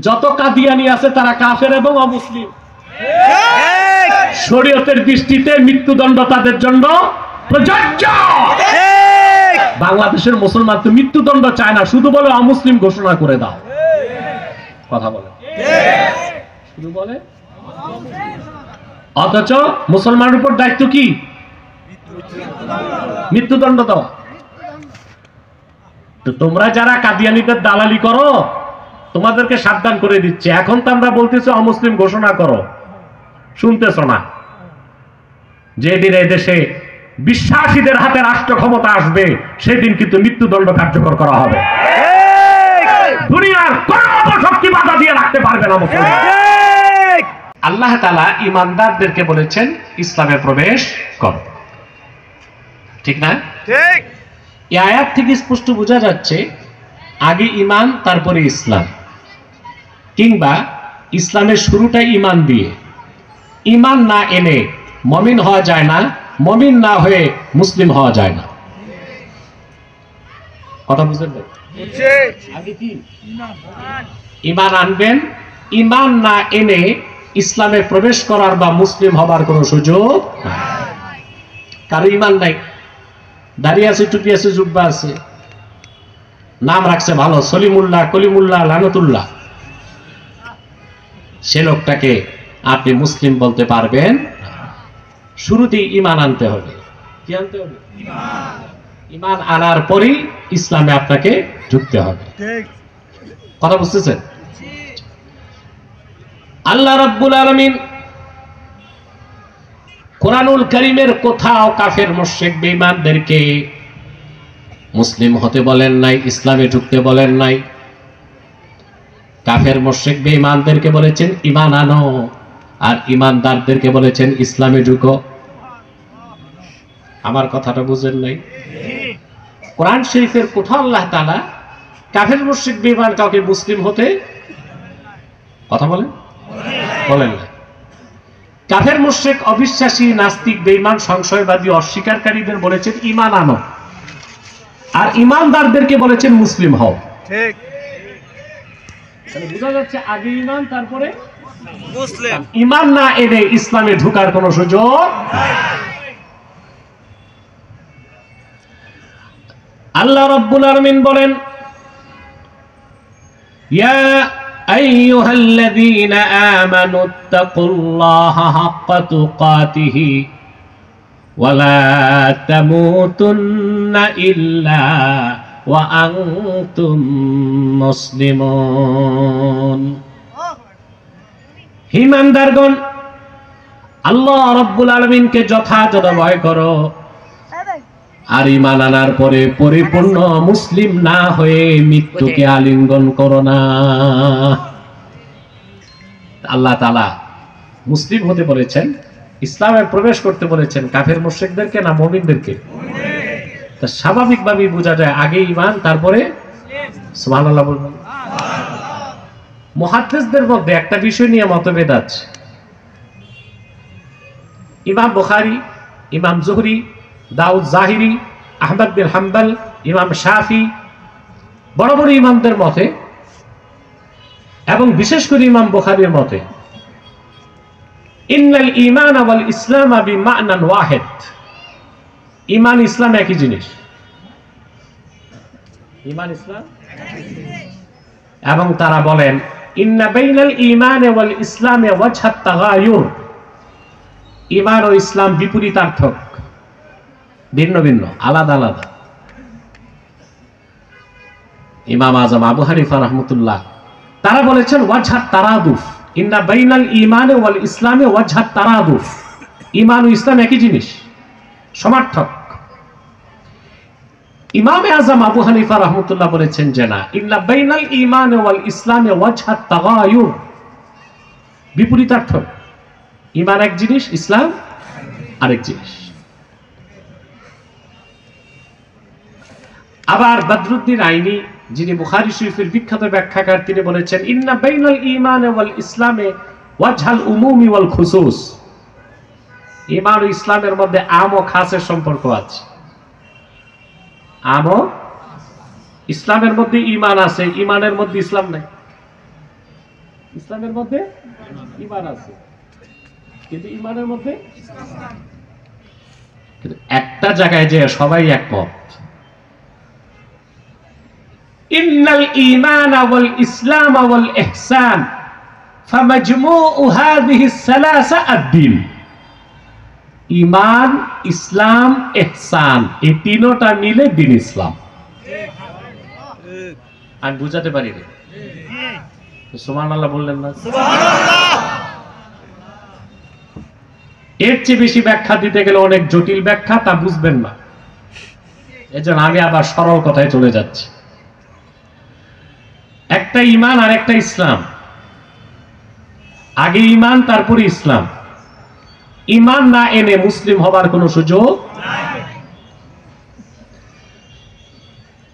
যত কাদিয়ানি আছে তারা কাফের এবং অমুসলিম। শরীয়তের দৃষ্টিতে মৃত্যুদণ্ড তাদের জন্য প্রযোজ্য। বাংলাদেশের মুসলমান তো মৃত্যুদণ্ড চায় না, শুধু বলে অমুসলিম ঘোষণা করে দাও। কথা বলে শুধু বলে, অথচ মুসলমানের উপর দায়িত্ব কি? মৃত্যুদণ্ড দেওয়া। তো তোমরা যারা কাদিয়ানীদের দালালি করো, তোমাদেরকে সাবধান করে দিচ্ছে। এখন তো আমরা বলতেছি অমুসলিম ঘোষণা করো, শুনতেছ না? যেদিন এই দেশে বিশ্বাসীদের হাতে রাষ্ট্র ক্ষমতা আসবে, সেদিন কিন্তু মৃত্যুদণ্ড কার্যকর করা হবে। দুনিয়ার কোন অপশক্তি বাধা দিয়ে রাখতে পারবে না মুসলমান। আল্লাহ তাআলা ঈমানদারদেরকে বলেছেন ইসলামে প্রবেশ করো, ঠিক না? ঠিক। এই আয়াত থেকে স্পষ্ট বোঝা যাচ্ছে আগে ঈমান তারপরে ইসলাম, কিংবা ইসলামের শুরুটা ঈমান দিয়ে। ঈমান না এনে মুমিন হওয়া যায় না, মুমিন না হয়ে মুসলিম হওয়া যায় না। কথা বুঝলেন? আগে কি ঈমান আনবেন, ঈমান না এনে ইসলামে প্রবেশ করার বা মুসলিম হবার কোনো সুযোগ নাই। কারো ঈমান নাই, দাঁড়িয়ে আছে, টুপি আছে, জুব্বা আছে, নাম রাখছে ভালো সলিমুল্লাহ, কলিমুল্লাহ, লানতুল্লাহ, সে লোকটাকে আপনি মুসলিম বলতে পারবেন? শুরুতেই ঈমান আনতে হবে। কি আনতে হবে? ঈমান আনার পরেই ইসলামে আপনাকে ঢুকতে হবে। কথা বুঝতেছেন? আল্লাহ রাব্বুল আলামিন কোরআনুল কারীমের কোথাও কাফের মুশরিক বেঈমানদেরকে মুসলিম হতে বলেন নাই, ইসলামে ঢুকতে বলেন নাই। কাফের মুশরিক বেঈমানদেরকে বলেছেন ঈমান আনো, আর ঈমানদারদেরকে বলেছেন ইসলামে ঢুকো। আমার কথাটা বুঝেন নাই? কোরআন শরীফের কোথাও আল্লাহ তাআলা কাফের মুশরিক বেঈমান কাউকে মুসলিম হতে কথা বলেন না। কাফের মুশরিক, অবিশ্বাসী, নাস্তিক, বেঈমান, সংশয়বাদী, অস্বীকারীদের বলেছেন ঈমান আনো, আর ঈমানদারদেরকে বলেছেন মুসলিম হও। ঠিক। তাহলে বোঝা যাচ্ছে আগে ঈমান তারপরে মুসলিম। ঈমান না এনে ইসলামে ঢোকার কোনো সুযোগ নাই। আল্লাহ রাব্বুল আলামিন বলেন, ইয়া আইয়ুহাল্লাযীনা আমানুত্তাকুল্লাহা হাক্কা তুকাতিহি ওয়া লা তামুতুন্না ইল্লা ওয়া আনতুম মুসলিমুন। ঈমানদারগণ, আল্লাহ রাব্বুল আলামিনকে যথাযথ ভয় করো, আর ঈমান আনার পরে পরিপূর্ণ মুসলিম না হয়ে মৃত্যুকে আলিঙ্গন করো না। আল্লাহ তাআলা মুসলিম হতে বলেছেন, ইসলামে প্রবেশ করতে বলেছেন কাফের মুশরিকদেরকে না মুমিনদেরকে? তা স্বাভাবিকভাবেই বোঝা যায় আগে ঈমান তারপরে সুবহানাল্লাহ বলবেন। মুহাদ্দিসদের মধ্যে একটা বিষয় নিয়ে মতভেদ আছে। ইমাম বুখারী, ইমাম জুহরি, দাউদ জাহিরি, আহমদ বিন হাম্বল, ইমাম শাফি, বড় বড় ইমামদের মতে, এবং বিশেষ করে ইমাম বুখারীর মতে, ইন্নাল ঈমান ওয়াল ইসলাম বিমা'নান ওয়াহিদ। ঈমান ইসলাম একই জিনিস। ঈমান ইসলাম, এবং তারা বলেন ইন্না বাইনাল ঈমান ওয়াল ইসলাম ওয়াজহাত তাগায়ুর। ঈমান ও ইসলাম বিপরীতার্থক, ভিন্ন ভিন্ন, আলাদা আলাদা। ইমাম আজম আবু হানিফা রাহমাতুল্লাহ তারা বলেছেন ওয়াজহাত তারাদুফ। ইন্না বাইনাল ঈমান ওয়াল ইসলাম ওয়াজহাত তারাদুফ। ঈমান ও ইসলাম একই জিনিস, সমার্থক। ইমাম আজম আবু হানিফা রাহমাতুল্লাহ বলেছেন যে না, ইন্না বাইনাল ঈমান ওয়াল ইসলাম ওয়াজহাত তাগায়ুর, বিপরীতার্থক। ঈমান এক জিনিস, ইসলাম আরেক জিনিস। আবার বদরুদ্দিন আইনি, যিনি বুখারী শরীফের বিখ্যাত ব্যাখ্যাকার, তিনি বলেছেন ইন্না বাইনাল ঈমান ওয়াল ইসলামে ওয়াজহাল উমুমি ওয়াল খুসুস। ঈমান ও ইসলামের মধ্যে আম ও খাসের সম্পর্ক আছে। আম ও ইসলামের মধ্যে ঈমান আছে, ঈমানের মধ্যে ইসলাম নাই। ইসলামের মধ্যে ঈমান আছে, কিন্তু ঈমানের মধ্যে একটা জায়গায় যে সবাই একমত, ইন্নাল ঈমানা ওয়াল ইসলাম ওয়াল ইহসান ফামাজমুউ হাযিহি সালাসা আদ-দ্বীন। ঈমান, ইসলাম, ইহসান, এই তিনটা মিলে দ্বীন ইসলাম। আমি বুঝাতে পারি না, সুবহানাল্লাহ বললেন না? সুবহানাল্লাহ। এর চেয়ে বেশি ব্যাখ্যা দিতে গেলে অনেক জটিল ব্যাখ্যা, তা বুঝবেন না। এজন্য আমি আবার সরল কথায় চলে যাচ্ছি। একটা ঈমান আর একটা ইসলাম। আগে ঈমান, তারপরে ইসলাম। ঈমান না এনে মুসলিম হবার কোনো সুযোগ নাই।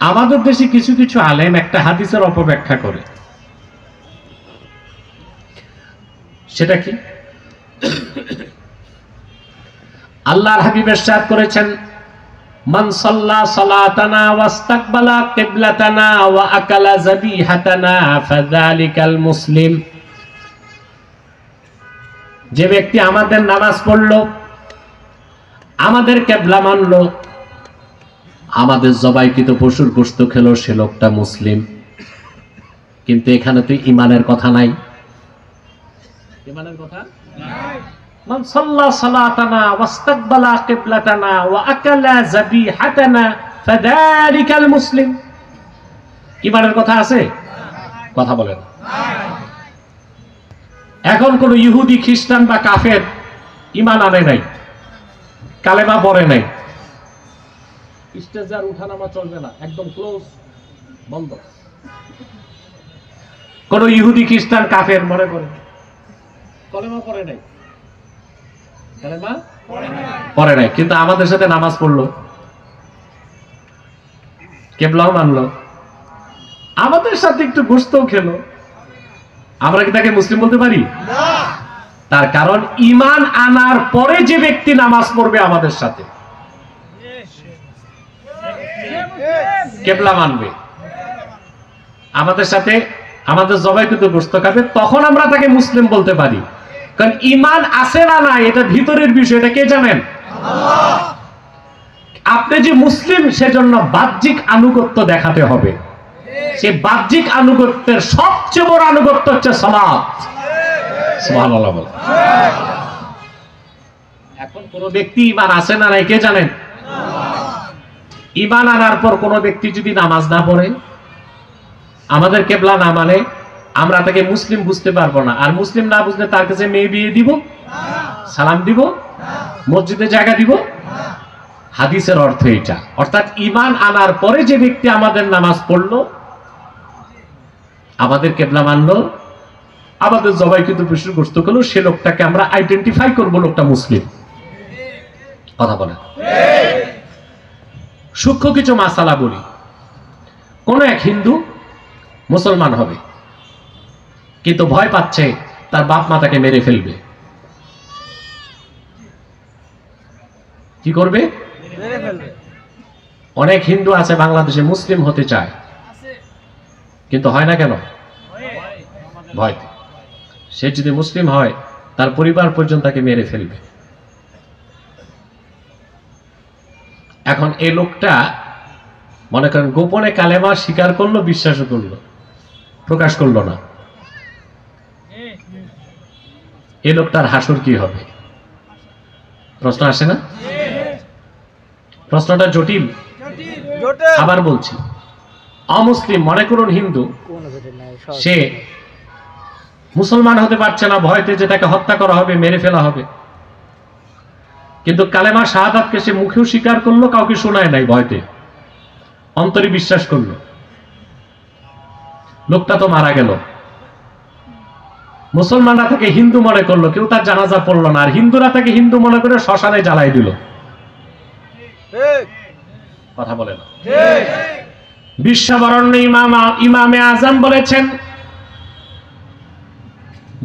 আমাদের দেশে কিছু কিছু আলেম একটা হাদিসের অপব্যাখ্যা করে। সেটা কি? আল্লাহর হাবিব ইরশাদ করেছেন, মান সাল্লা সালাতানা ওয়াস্তাকবালা কিবলাতানা ওয়া আকালা যাবিহাতানা ফাযালিকাল মুসলিম। যে ব্যক্তি আমাদের নামাজ পড়লো, আমাদের কিবলা মানলো, আমাদের জবাইকৃত পশুর গোশত খেলো, সে লোকটা মুসলিম। কিন্তু এখানে তো ঈমানের কথা নাই। ঈমানের কথা নাই। মান সাল্লা সালাতানা ওয়াস্তাকবালা কিবলাতানা ওয়া আকালা যাবিহাতানা ফাযালিকাল মুসলিম। ঈমানের কথা আছে? কথা বলেন। এখন কোন ইহুদি, খ্রিস্টান বা কাফের ঈমান আনে নাই, কালেমা পড়ে নাই, স্টেজে আর উঠানামা চলবে না, একদম ক্লোজ, বন্ধ। কোন ইহুদি, খ্রিস্টান, কাফের মনে করে কালেমা পড়ে নাই, কালেমা পড়ে নাই, কিন্তু আমাদের সাথে নামাজ পড়লো, কিবলাও মানলো, আমাদের সাথে একটু গোশতও খেলো, আমরা কি তাকে মুসলিম বলতে পারি? না। তার কারণ ঈমান আনার পরে যে ব্যক্তি নামাজ পড়বে আমাদের সাথে, কিবলা মানবে, আমাদের সাথে আমাদের জবাইকৃত গোশত খাবে, তখন আমরা তাকে মুসলিম বলতে পারি। কারণ ঈমান আছে না নাই এটা ভিতরের বিষয়, এটা কে জানেন? আল্লাহ। আপনি যে মুসলিম সেজন্য বাহ্যিক আনুগত্য দেখাতে হবে। সেই বাহ্যিক আনুগত্যের সবচেয়ে বড় আনুগত্য হচ্ছে সালাত। সুবহানাল্লাহ বলেন। এখন কোন ব্যক্তি ঈমান আছে না নাই কে জানেন? ঈমান আনার পর কোন ব্যক্তি যদি নামাজ না পড়ে, আমাদের কিবলা না মানে, আমরা তাকে মুসলিম বুঝতে পারবো না। আর মুসলিম না বুঝলে তার কাছে মেয়ে বিয়ে দিব, সালাম দিব, মসজিদে জায়গা দিব? হাদিসের অর্থ এটা। অর্থাৎ ঈমান আনার পরে যে ব্যক্তি আমাদের নামাজ পড়লো, আমাদের কিবলা মানলো, আমাদের জবাইকৃত পশুর গোশত খেলো, সে লোকটাকে আমরা আইডেন্টিফাই করব, লোকটা মুসলিম। কথা বলে। সূক্ষ্ম কিছু মাসালা বলি। কোন এক হিন্দু মুসলমান হবে, কিন্তু ভয় পাচ্ছে তার বাপ মা তাকে মেরে ফেলবে। কি করবে? মেরে ফেলবে। অনেক হিন্দু আছে বাংলাদেশে মুসলিম হতে চায়, কিন্তু হয় না কেন? ভয়। সে যদি মুসলিম হয় তার পরিবার পর্যন্ত তাকে মেরে ফেলবে। এখন এই লোকটা মনে করেন গোপনে কালেমা স্বীকার করলো, বিশ্বাসও করলো, প্রকাশ করলো না। এই লোকটার হাসর কি হবে? প্রশ্ন আসে না? প্রশ্নটা জটিল। আবার বলছি, অমুসলিম মনে করুন হিন্দু, সে মুসলমান হতে পারছে না, ভয়তে যে তাকে হত্যা করা হবে, মেরে ফেলা হবে। কিন্তু কালেমা শাহাদাতকে সে মুখেও স্বীকার করলো, কাউকে শোনায় নাই, ভয়তে অন্তরে বিশ্বাস করলো। লোকটা তো মারা গেল, মুসলমানরা তাকে হিন্দু মনে করলো, কেউ তার জানাজা পড়লো না, আর হিন্দুরা তাকে হিন্দু মনে করে শ্মশানে জ্বালাই দিল। কথা বলে না? বিশ্ববরণ্য ইমামে আজম বলেছেন,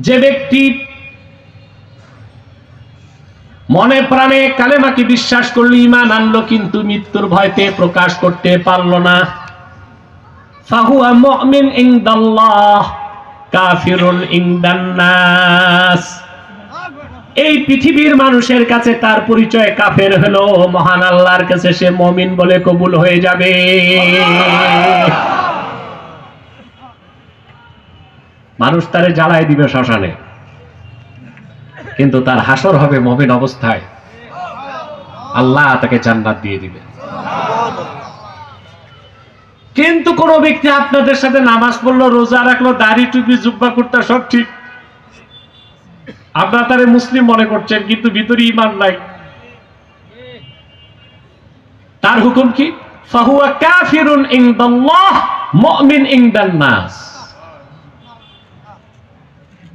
যে ব্যক্তি মনে প্রাণে কালেমাকে বিশ্বাস করলো, ঈমান আনলো, কিন্তু মৃত্যুর ভয়তে প্রকাশ করতে পারলো না, ফাহুয়া মুমিন ইনদাল্লাহ, কাফিরুন ইনদান নাস। এই পৃথিবীর মানুষের কাছে তার পরিচয় কাফের হলো, মহান আল্লাহর কাছে সে মুমিন বলে কবুল হয়ে যাবে। মানুষ তারে জ্বালায় দিবে শ্মশানে, কিন্তু তার হাসর হবে মুমিন অবস্থায়, আল্লাহ তাকে জান্নাত দিয়ে দিবে। কিন্তু কোন ব্যক্তি আপনাদের সাথে নামাজ পড়লো, রোজা রাখলো, দাড়ি টুপি জুব্বা কুর্তা সব ঠিক, আপনারা তারে মুসলিম মনে করছেন, কিন্তু ভিতরে ঈমান নাই, তার হুকুম কি? ফাহুয়া কাফিরুন ইনদাল্লাহ মুমিন ইনদান নাস।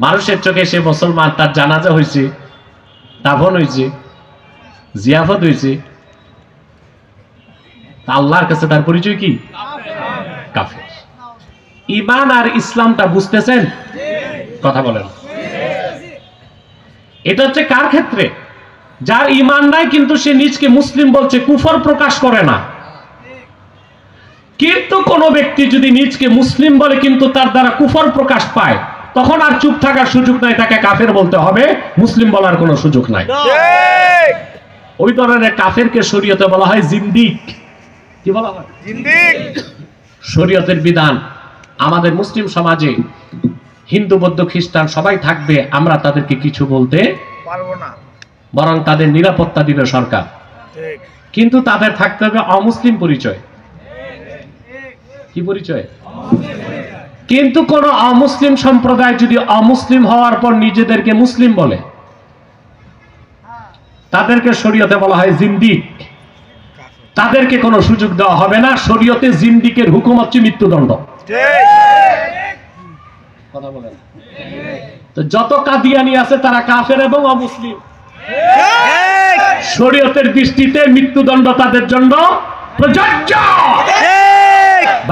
মানুষের চোখে সে মুসলমান, তার জানাজা হয়েছে, দাফন হয়েছে, জিয়াফত হয়েছে, আল্লাহর কাছে তার পরিচয় কি? কাফের। ঈমান আর ইসলামটা বুঝতেছেন? কথা বলেন। এটা হচ্ছে কার ক্ষেত্রে? যার ঈমান নাই কিন্তু সে নিজকে মুসলিম বলছে, কুফর প্রকাশ করে না। কিন্তু কোন ব্যক্তি যদি নিজকে মুসলিম বলে কিন্তু তার দ্বারা কুফর প্রকাশ পায়, তখন আর চুপ থাকার সুযোগ নাই, তাকে কাফের বলতে হবে, মুসলিম বলার কোনো সুযোগ নাই। ওই ধরনের কাফেরকে শরীয়তে বলা হয় জিন্দিক। কি বলা হয়? জিন্দিক। শরীয়তের বিধান আমাদের মুসলিম সমাজে হিন্দু, বৌদ্ধ, খ্রিস্টান সবাই থাকবে, আমরা তাদেরকে কিছু বলতে পারবো না, বরং তাদের নিরাপত্তা দিবে সরকার। কিন্তু তাদের থাকতে হবে অমুসলিম পরিচয়। কি পরিচয়? কিন্তু কোন অমুসলিম সম্প্রদায় যদি অমুসলিম হওয়ার পর নিজেদেরকে মুসলিম বলে, তাদেরকে শরীয়তে বলা হয় জিন্দিক। তাদেরকে কোনো সুযোগ দেওয়া হবে না। শরীয়তে জিন্দিকের হুকুম হচ্ছে মৃত্যুদণ্ড। কথা বলেন। তো যত কাদিয়ানি আছে তারা কাফের এবং অমুসলিম। শরীয়তের দৃষ্টিতে মৃত্যুদণ্ড তাদের জন্য প্রযোজ্য।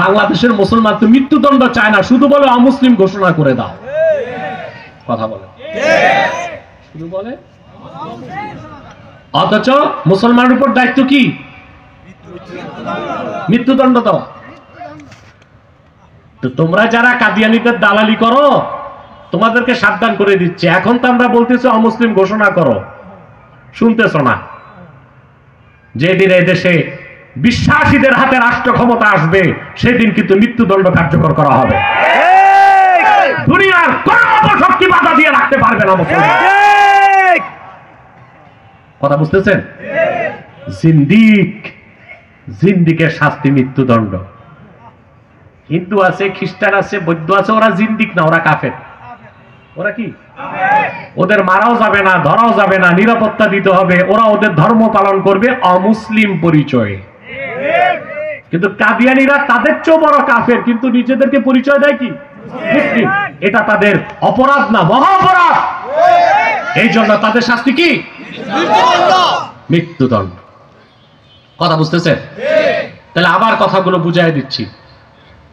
বাংলাদেশের মুসলমান তো মৃত্যুদণ্ড চায় না, শুধু বলে অমুসলিম ঘোষণা করে দাও। কথা বলে, শুধু বলে। অথচ মুসলমানের উপর দায়িত্ব কি? মৃত্যুদণ্ড দেওয়া। তো তোমরা যারা কাদিয়ানীদের দালালি করো, তোমাদেরকে সাবধান করে দিচ্ছে। এখন তো আমরা বলতেছি অমুসলিম ঘোষণা করো, শুনতেছ না? যেদিন এই দেশে বিশ্বাসীদের হাতে রাষ্ট্র ক্ষমতা আসবে, সেদিন কিন্তু মৃত্যুদণ্ড কার্যকর করা হবে। দুনিয়ার কোন অপশক্তি বাধা দিয়ে রাখতে পারবে না মুসলমান। কথা বুঝতেছেন? জিন্দিক, জিন্দিকের শাস্তি মৃত্যুদণ্ড। হিন্দু আছে, খ্রিস্টান আছে, বৌদ্ধ আছে, ওরা জিন্দিক না, ওরা কাফের। ওরা কি? ওদের মারাও যাবে না, ধরাও যাবে না, নিরাপত্তা দিতে হবে, ওরা ওদের ধর্ম পালন করবে অমুসলিম পরিচয়ে। কিন্তু কাদিয়ানীরা তাদের চেয়েও বড় কাফের, কিন্তু নিজেদেরকে পরিচয় দেয় কি? মুসলিম। এটা তাদের অপরাধ না, মহা অপরাধ। এই জন্য তাদের শাস্তি কি? মৃত্যুদণ্ড। কথা বুঝতেছেন? তাহলে আবার কথাগুলো বুঝাই দিচ্ছি।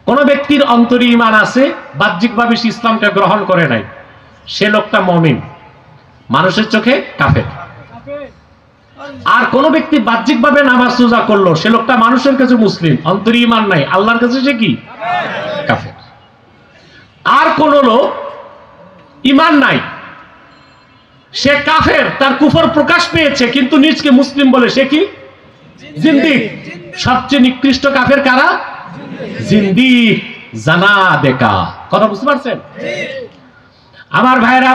কোন ব্যক্তির অন্তরে ঈমান আছে, বাহ্যিকভাবে সে ইসলামকে গ্রহণ করে নাই, সে লোকটা মুমিন, মানুষের চোখে কাফের। আর কোন ব্যক্তি বাহ্যিকভাবে নামাজ রোজা করলো, সে লোকটা মানুষের কাছে মুসলিম, অন্তরে ঈমান নাই, আল্লাহর কাছে সে কি? কাফের। আর কোন লোক ঈমান নাই, সে কাফের, তার কুফর প্রকাশ পেয়েছে, কিন্তু নিজকে মুসলিম বলে সে কি? জিন্দিক। সবচেয়ে নিকৃষ্ট কাফের কারা? জিন্দিক, জানাদেকা। কথা বুঝতে পারছেন? আমার ভাইরা,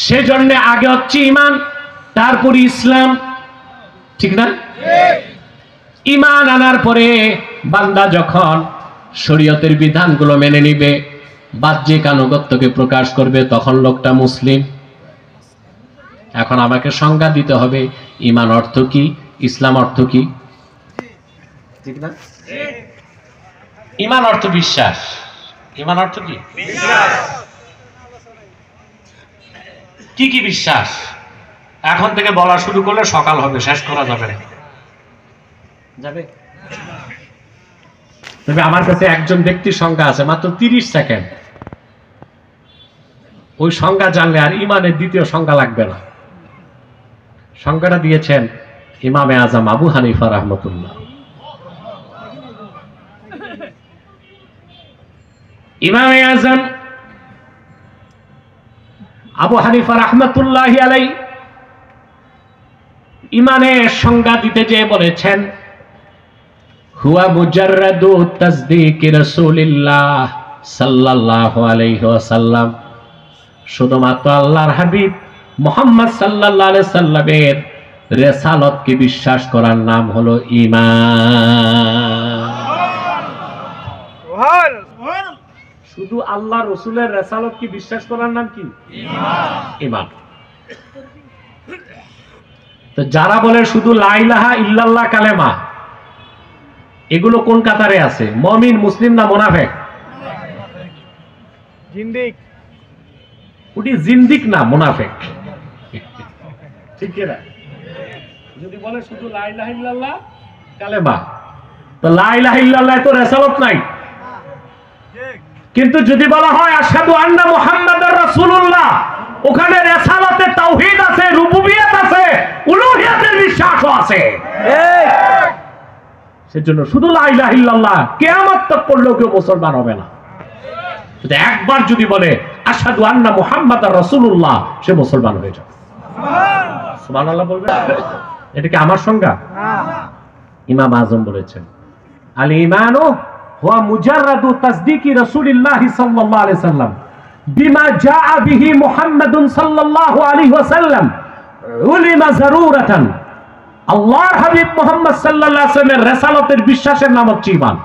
সেজন্য আগে হচ্ছে ঈমান, তারপরে ইসলাম। ঠিক না? ঈমান আনার পরে বান্দা যখন শরীয়তের বিধানগুলো মেনে নিবে, বাহ্যিক আনুগত্যকে প্রকাশ করবে, তখন লোকটা মুসলিম। এখন আমাকে সংজ্ঞা দিতে হবে, ঈমান অর্থ কি, ইসলাম অর্থ কি? ঠিক না? ঈমান অর্থ বিশ্বাস। ঈমান অর্থ কি? বিশ্বাস। কি কি বিশ্বাস? এখন থেকে বলা শুরু করলে সকাল হবে, শেষ করা যাবে না। যাবে? তবে আমার কাছে একজন ব্যক্তির সংজ্ঞা আছে, মাত্র 30 সেকেন্ড। ওই সংজ্ঞা জানলে আর ঈমানের দ্বিতীয় সংজ্ঞা লাগবে না। সংজ্ঞাটা দিয়েছেন ইমামে আজম আবু হানিফা রাহমাতুল্লাহ। ইমামে আজম আবু হানিফা রাহমাতুল্লাহি আলাইহি ইমানের সংজ্ঞা দিতে যেয়ে বলেছেন, হুয়া মুজাররাদু তাসদীকি রাসূলিল্লাহ সাল্লাল্লাহু আলাইহি ওয়াসাল্লাম, শুধুমাত্র আল্লাহর হাবিব মুহাম্মদ সাল্লাল্লাহু আলাইহি সাল্লামের রিসালাতকে বিশ্বাস করার নাম হলো ঈমান। শুধু আল্লাহ রাসূলের রিসালাতকে বিশ্বাস করার নাম কি? ঈমান। তো যারা বলে শুধু লা ইলাহা ইল্লাল্লাহ কালেমা, এগুলো কোন কাতারে আছে? মুমিন, মুসলিম না মুনাফিক? জিন্দিক। ওটি জিন্দিক না মুনাফিক, ঠিক না? যদি বলে শুধু লা ইলাহা ইল্লাল্লাহ কালেমা, তো লা ইলাহা ইল্লাল্লাহ তো রিসালাত নাই। কিন্তু যদি বলা হয় আশহাদু আন্না মুহাম্মাদার রাসূলুল্লাহ, ওখানে রিসালাতে তাওহীদ আছে, রুবুবিয়ত আছে, উলুহিয়াতের বিশ্বাসও আছে। সেজন্য শুধু লা ইলাহা ইল্লাল্লাহ কিয়ামত তক পড়লেও কেউ মুসলমান হবে না। যদি একবার যদি বলে আশহাদু আন্না মুহাম্মাদার রাসূলুল্লাহ, সে মুসলমান হয়ে যাবে। সুবহানাল্লাহ বলবে। এটা কি আমার সংজ্ঞা? ইমাম আযম বলেছেন, আল ঈমানু হুয়া মুজাররাদু তাসদীকি রাসূলিল্লাহি সাল্লাল্লাহু আলাইহি সাল্লাম বিমা জাআ বিহি মুহাম্মাদুন সাল্লাল্লাহু আলাইহি ওয়াসাল্লাম উলিমা যারুরাতান। আল্লাহর হাবিব মুহাম্মদ সাল্লাল্লাহু আলাইহি ওয়াসাল্লামের রিসালাতের বিশ্বাসের নাম হচ্ছে ঈমান।